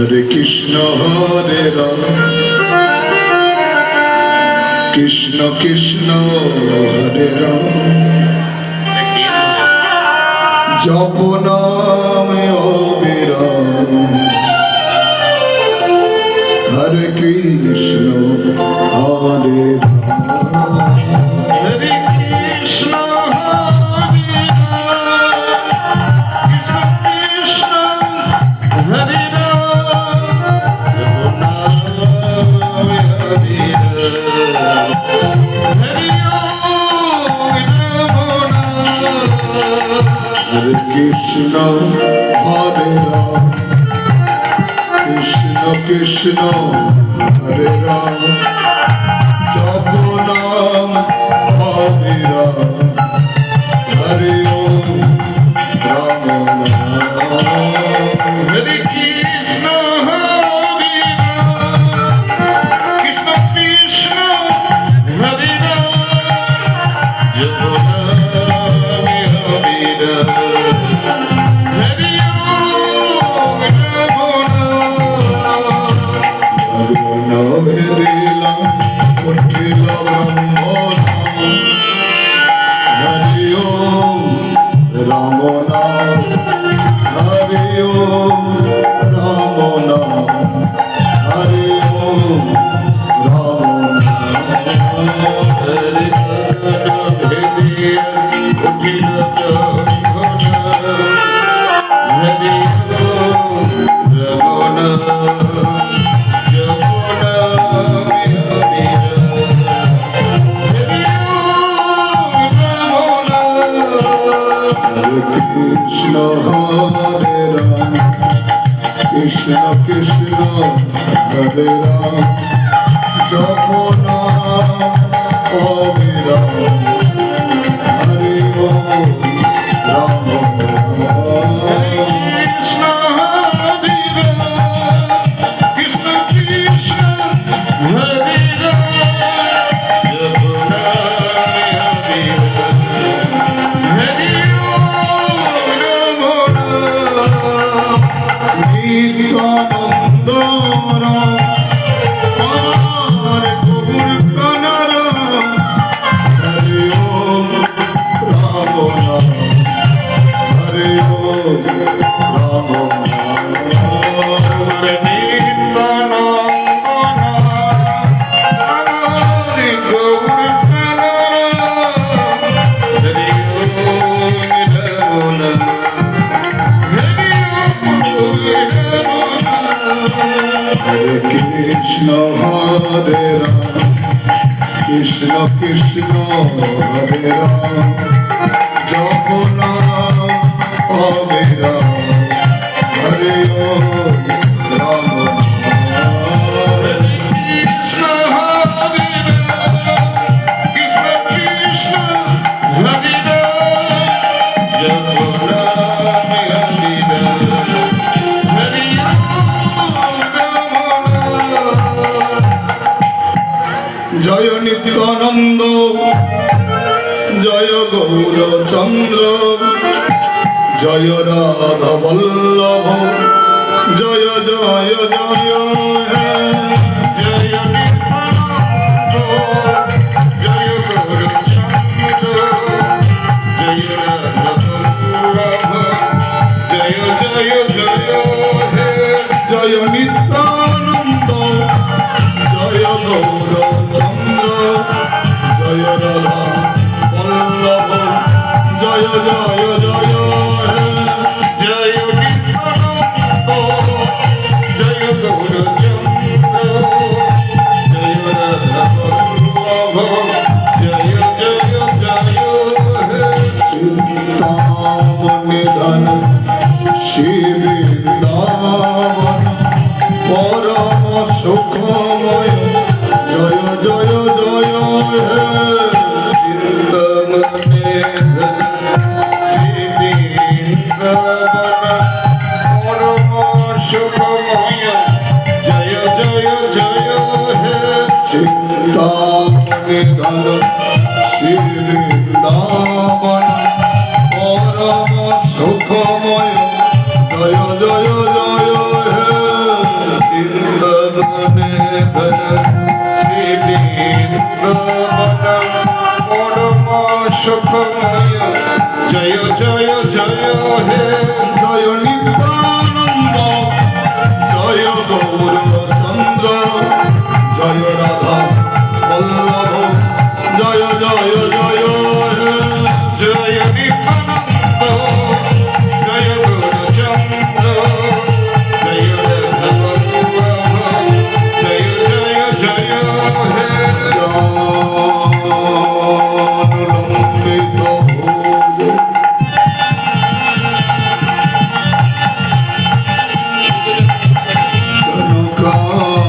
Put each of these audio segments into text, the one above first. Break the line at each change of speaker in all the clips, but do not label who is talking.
হরে কৃষ্ণ হরে রাম কৃষ্ণ কৃষ্ণ হরে রাম জপ নাম অবিরাম হরে কৃষ্ণ হরে রাম
হরে কৃষ্ণ হরে রাম হরে
হরে কৃষ্ণ হরে রাম কৃষ্ণ কৃষ্ণ হরে রাম জপ নাম অবিরাম হরে ওম রাম নাম
হরে কৃষ্ণ হরে রাম কৃষ্ণ কৃষ্ণ হরে রাম জগন্নাথ হরে রাম হরি ওম
নম ভেদিলাম উঠিল ব্রহ্ম হরি ওম রাম নাম হরি ওম রাম নাম হরি ওম রাম নাম
হরে নাম ভেদে উঠিল হরি ওম জগন্নাথ
কৃষ্ণ হরে রাম কৃষ্ণ কৃষ্ণ হরে রাম জপ নাম অবিরাম হরে ওম রাম
কৃষ্ণ হরে রাম কৃষ্ণ কৃষ্ণ হরে রাম জগন্নাথ হরে হরি ওম
নিত্যানন্দ রাম আমার গৌর প্রাণারাম হরে ওম রাম নাম হরে ওম রাম নাম হরে কৃষ্ণ হরে রাম কৃষ্ণ কৃষ্ণ হরে রাম জপ নাম অবিরাম হরে ওম রাম জয় নিত্যানন্দ জয় গৌরচন্দ্র জয় রাধা বল্লভ জয় জয় জয় হে
জয় নিত্যানন্দ জয় গৌরচন্দ্র জয় রাধা বল্লভ জয় জয় জয় হে
জয় নিত্যানন্দ জয় গৌরচন্দ্র জয় রাধা বল্লভ জয় জয় জয় হে
জয় নিত্যানন্দ জয় গৌরচন্দ্র জয় রাধা বল্লভ জয় জয় জয় হে
চিন্তামণি নিধন শিবৃন্দাবন পরম সুখময় জয় জয় জয় হে
চিন্তামণি শিবৃন্দাবন পরম সুখময় জয় জয় জয় হে
চিন্তামণি নিধন শিবৃন্দাবন পরম সুখময় জয় জয় জয় হে
জয় জয় জয় হে
জয় নিত্যানন্দ জয় গৌরচন্দ্র জয় রাধা বল্লভ জয় জয় জয় হে
জয় নিত্যানন্দ জয় গৌরচন্দ্র জয় রাধা বল্লভ জয় জয় জয় হে
জানুলম্বিত ভোজ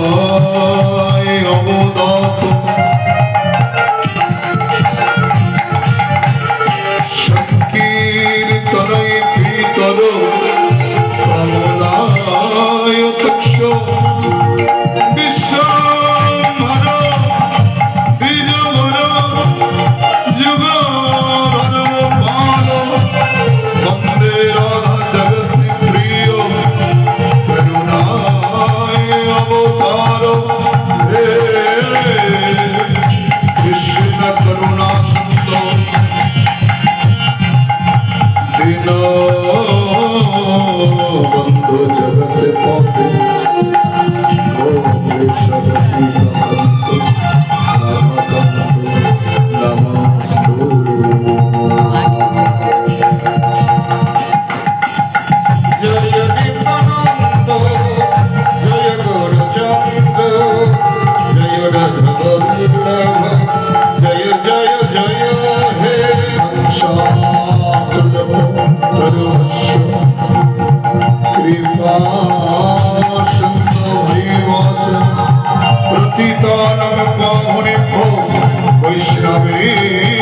কনকায় অবদাত সংকীর্তনৈ পিতর কমলায় তক্ষ বিশ্বম্ভর দ্বিজবর যুগধর্ম পাল বন্দে রাধা জগৎ প্রিয় করুণায় অবতার হে কৃষ্ণ করুণা সুন্দর দীন বন্ধু জগৎ পথে ও সগতি কান্ত রামকান্ত নমস্তু
জয় নিত্যানন্দ জয় গৌরচন্দ্র জয় রাধা বল্লভ জয় জয় জয় হে
प्रतितानम पावनेभ्यो वैष्णवे